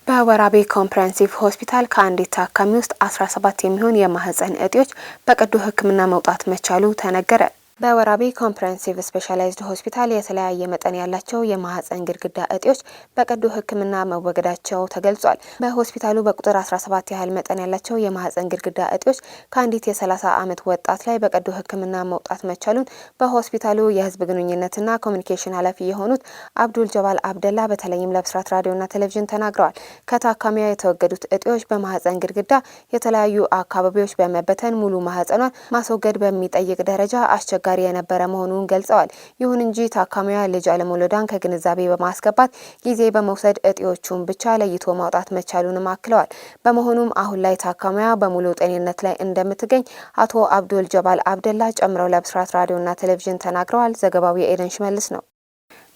በወራቤ ኮምፕሬሄንሲቭ ሆስፒታል ከአንዲት ታካሚ ውስጥ 17 የሚሆን የማህፀን እጢዎች በቀዶ ሕክምና መውጣት መቻሉ ተነገረ። በወራቤ ኮምፕሬሄንሲቭ ስፔሻላይዝድ ሆስፒታል የተለያየ መጠን ያላቸው የማህፀን ግድግዳ እጢዎች በቀዶ ሕክምና መወገዳቸው ተገልጿል። በሆስፒታሉ በቁጥር 17 ያህል መጠን ያላቸው የማህፀን ግድግዳ እጢዎች ከአንዲት የ30 ዓመት ወጣት ላይ በቀዶ ሕክምና መውጣት መቻሉን በሆስፒታሉ የህዝብ ግንኙነትና ኮሚኒኬሽን ኃላፊ የሆኑት አብዱል ጀባል አብደላ በተለይም ለብስራት ራዲዮና ቴሌቪዥን ተናግረዋል። ከታካሚዋ የተወገዱት እጢዎች በማህፀን ግድግዳ የተለያዩ አካባቢዎች በመበተን ሙሉ ማህፀኗን ማስወገድ በሚጠይቅ ደረጃ አስቸጋሪ የነበረ መሆኑን ገልጸዋል። ይሁን እንጂ ታካሚዋ ልጅ አለመውለዷን ከግንዛቤ በማስገባት ጊዜ በመውሰድ እጢዎቹን ብቻ ለይቶ ማውጣት መቻሉንም አክለዋል። በመሆኑም አሁን ላይ ታካሚዋ በሙሉ ጤንነት ላይ እንደምትገኝ አቶ አብዱል ጀባል አብደላ ጨምረው ለብስራት ራዲዮና ቴሌቪዥን ተናግረዋል። ዘገባው የኤደን ሽመልስ ነው።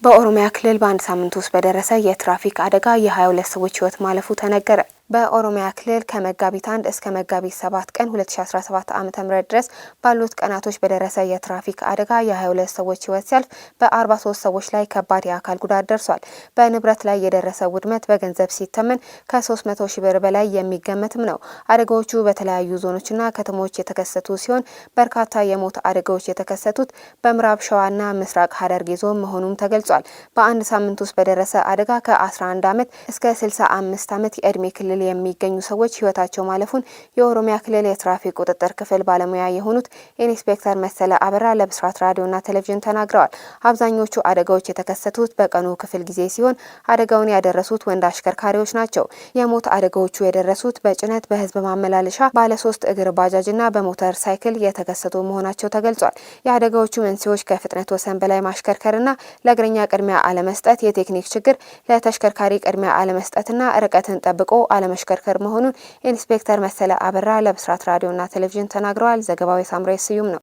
በኦሮሚያ ክልል በአንድ ሳምንት ውስጥ በደረሰ የትራፊክ አደጋ የ22 ሰዎች ህይወት ማለፉ ተነገረ። በኦሮሚያ ክልል ከመጋቢት 1 እስከ መጋቢት 7 ቀን 2017 ዓ.ም ድረስ ባሉት ቀናቶች በደረሰ የትራፊክ አደጋ የ22 ሰዎች ህይወት ሲያልፍ በ43 ሰዎች ላይ ከባድ የአካል ጉዳት ደርሷል። በንብረት ላይ የደረሰ ውድመት በገንዘብ ሲተመን ከ300 ሺህ ብር በላይ የሚገመትም ነው። አደጋዎቹ በተለያዩ ዞኖችና ከተሞች የተከሰቱ ሲሆን በርካታ የሞት አደጋዎች የተከሰቱት በምዕራብ ሸዋና ምስራቅ ሐረርጌ ዞን መሆኑም ተገልጿል። በአንድ ሳምንት ውስጥ በደረሰ አደጋ ከ11 ዓመት እስከ 65 ዓመት የዕድሜ ክልል የሚገኙ ሰዎች ህይወታቸው ማለፉን የኦሮሚያ ክልል የትራፊክ ቁጥጥር ክፍል ባለሙያ የሆኑት ኢንስፔክተር መሰለ አበራ ለብስራት ራዲዮና ቴሌቪዥን ተናግረዋል። አብዛኞቹ አደጋዎች የተከሰቱት በቀኑ ክፍል ጊዜ ሲሆን አደጋውን ያደረሱት ወንድ አሽከርካሪዎች ናቸው። የሞት አደጋዎቹ የደረሱት በጭነት በህዝብ ማመላለሻ ባለሶስት እግር ባጃጅና በሞተር ሳይክል የተከሰቱ መሆናቸው ተገልጿል። የአደጋዎቹ መንስኤዎች ከፍጥነት ወሰን በላይ ማሽከርከርና ለእግረኛ ቅድሚያ አለመስጠት፣ የቴክኒክ ችግር፣ ለተሽከርካሪ ቅድሚያ አለመስጠትና ርቀትን ጠብቆ መሽከርከር መሆኑን ኢንስፔክተር መሰለ አበራ ለብስራት ራዲዮና ቴሌቪዥን ተናግረዋል። ዘገባው የሳምሬ ስዩም ነው።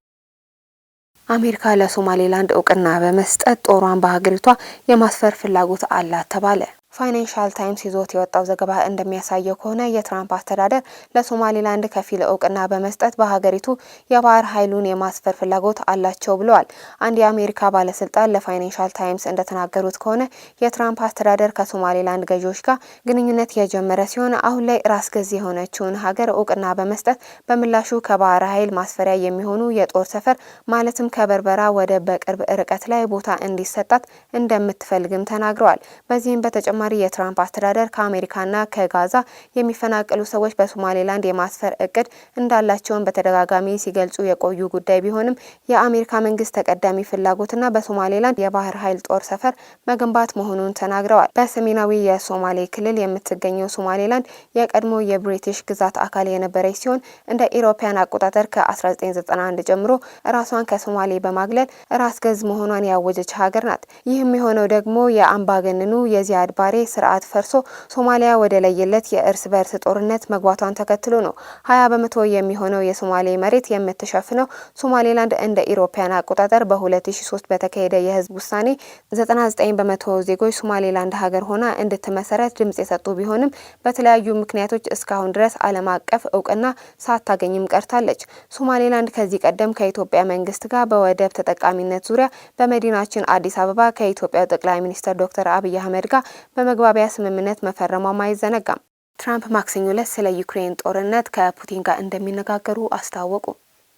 አሜሪካ ለሶማሌላንድ እውቅና በመስጠት ጦሯን በሀገሪቷ የማስፈር ፍላጎት አላት ተባለ። ፋይናንሻል ታይምስ ይዞት የወጣው ዘገባ እንደሚያሳየው ከሆነ የትራምፕ አስተዳደር ለሶማሌላንድ ከፊል እውቅና በመስጠት በሀገሪቱ የባህር ኃይሉን የማስፈር ፍላጎት አላቸው ብለዋል። አንድ የአሜሪካ ባለስልጣን ለፋይናንሻል ታይምስ እንደተናገሩት ከሆነ የትራምፕ አስተዳደር ከሶማሌላንድ ገዢዎች ጋር ግንኙነት የጀመረ ሲሆን አሁን ላይ ራስ ገዝ የሆነችውን ሀገር እውቅና በመስጠት በምላሹ ከባህር ኃይል ማስፈሪያ የሚሆኑ የጦር ሰፈር ማለትም ከበርበራ ወደ በቅርብ ርቀት ላይ ቦታ እንዲሰጣት እንደምትፈልግም ተናግረዋል። በዚህም በተጨማሪ የትራምፕ አስተዳደር ከአሜሪካና ከጋዛ የሚፈናቀሉ ሰዎች በሶማሌላንድ የማስፈር እቅድ እንዳላቸውን በተደጋጋሚ ሲገልጹ የቆዩ ጉዳይ ቢሆንም የአሜሪካ መንግስት ተቀዳሚ ፍላጎትና በሶማሌላንድ የባህር ኃይል ጦር ሰፈር መገንባት መሆኑን ተናግረዋል። በሰሜናዊ የሶማሌ ክልል የምትገኘው ሶማሌላንድ የቀድሞ የብሪቲሽ ግዛት አካል የነበረች ሲሆን እንደ ኢሮፓያን አቆጣጠር ከ1991 ጀምሮ ራሷን ከሶማሌ በማግለል ራስ ገዝ መሆኗን ያወጀች ሀገር ናት። ይህም የሆነው ደግሞ የአምባገነኑ የዚያድ ባሬ ስርዓት ፈርሶ ሶማሊያ ወደ ለየለት የእርስ በርስ ጦርነት መግባቷን ተከትሎ ነው። 20 በመቶ የሚሆነው የሶማሌ መሬት የምትሸፍነው ሶማሌላንድ እንደ ኢሮፓያን አቆጣጠር በ2003 በተካሄደ የህዝብ ውሳኔ 99 በመቶ ዜጎች ሶማሌላንድ ሀገር ሆና እንድትመሰረት ድምጽ የሰጡ ቢሆንም በተለያዩ ምክንያቶች እስካሁን ድረስ ዓለም አቀፍ እውቅና ሳታገኝም ቀርታለች። ሶማሌላንድ ከዚህ ቀደም ከኢትዮጵያ መንግስት ጋር በወደብ ተጠቃሚነት ዙሪያ በመዲናችን አዲስ አበባ ከኢትዮጵያው ጠቅላይ ሚኒስትር ዶክተር አብይ አህመድ ጋር በመግባቢያ ስምምነት መፈረሟም አይዘነጋም። ትራምፕ ማክሰኞ ዕለት ስለ ዩክሬን ጦርነት ከፑቲን ጋር እንደሚነጋገሩ አስታወቁ።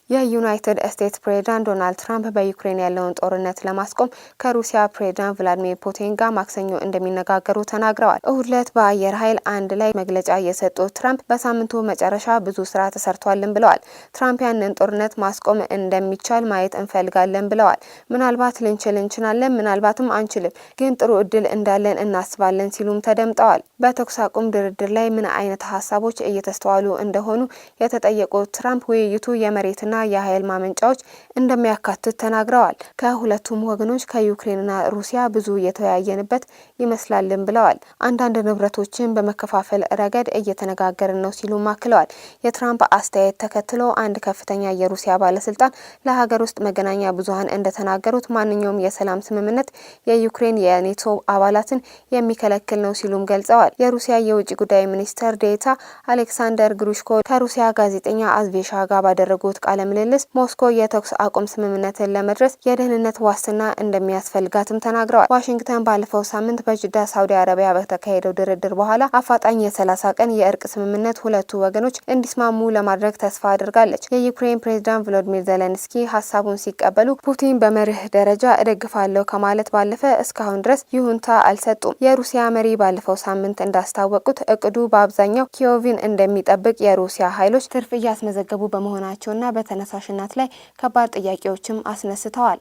የዩናይትድ ስቴትስ ፕሬዝዳንት ዶናልድ ትራምፕ በዩክሬን ያለውን ጦርነት ለማስቆም ከሩሲያ ፕሬዝዳንት ቭላዲሚር ፑቲን ጋር ማክሰኞ እንደሚነጋገሩ ተናግረዋል። እሁድ ዕለት በአየር ኃይል አንድ ላይ መግለጫ የሰጡት ትራምፕ በሳምንቱ መጨረሻ ብዙ ስራ ተሰርቷልን ብለዋል። ትራምፕ ያንን ጦርነት ማስቆም እንደሚቻል ማየት እንፈልጋለን ብለዋል። ምናልባት ልንችል እንችላለን፣ ምናልባትም አንችልም፣ ግን ጥሩ እድል እንዳለን እናስባለን ሲሉም ተደምጠዋል። በተኩስ አቁም ድርድር ላይ ምን አይነት ሀሳቦች እየተስተዋሉ እንደሆኑ የተጠየቁት ትራምፕ ውይይቱ የመሬትና የኃይል ማመንጫዎች እንደሚያካትት ተናግረዋል። ከሁለቱም ወገኖች ከዩክሬንና ሩሲያ ብዙ የተወያየንበት ይመስላልን ብለዋል። አንዳንድ ንብረቶችን በመከፋፈል ረገድ እየተነጋገርን ነው ሲሉ አክለዋል። የትራምፕ አስተያየት ተከትሎ አንድ ከፍተኛ የሩሲያ ባለስልጣን ለሀገር ውስጥ መገናኛ ብዙኃን እንደተናገሩት ማንኛውም የሰላም ስምምነት የዩክሬን የኔቶ አባላትን የሚከለክል ነው ሲሉም ገልጸዋል። የሩሲያ የውጭ ጉዳይ ሚኒስትር ዴኤታ አሌክሳንደር ግሩሽኮ ከሩሲያ ጋዜጠኛ አዝቬሻ ጋር ባደረጉት ቃለ ምልልስ ሞስኮ የተኩስ አቁም ስምምነትን ለመድረስ የደህንነት ዋስትና እንደሚያስፈልጋትም ተናግረዋል። ዋሽንግተን ባለፈው ሳምንት በጅዳ ሳውዲ አረቢያ በተካሄደው ድርድር በኋላ አፋጣኝ የ30 ቀን የእርቅ ስምምነት ሁለቱ ወገኖች እንዲስማሙ ለማድረግ ተስፋ አድርጋለች። የዩክሬን ፕሬዝዳንት ቮሎዲሚር ዜሌንስኪ ሀሳቡን ሲቀበሉ ፑቲን በመርህ ደረጃ እደግፋለሁ ከማለት ባለፈ እስካሁን ድረስ ይሁንታ አልሰጡም። የሩሲያ መሪ ባለፈው ሳምንት እንዳስታወቁት እቅዱ በአብዛኛው ኪዮቭን እንደሚጠብቅ የሩሲያ ኃይሎች ትርፍ እያስመዘገቡ በመሆናቸውና በተነሳሽነት ላይ ከባድ ጥያቄዎችም አስነስተዋል።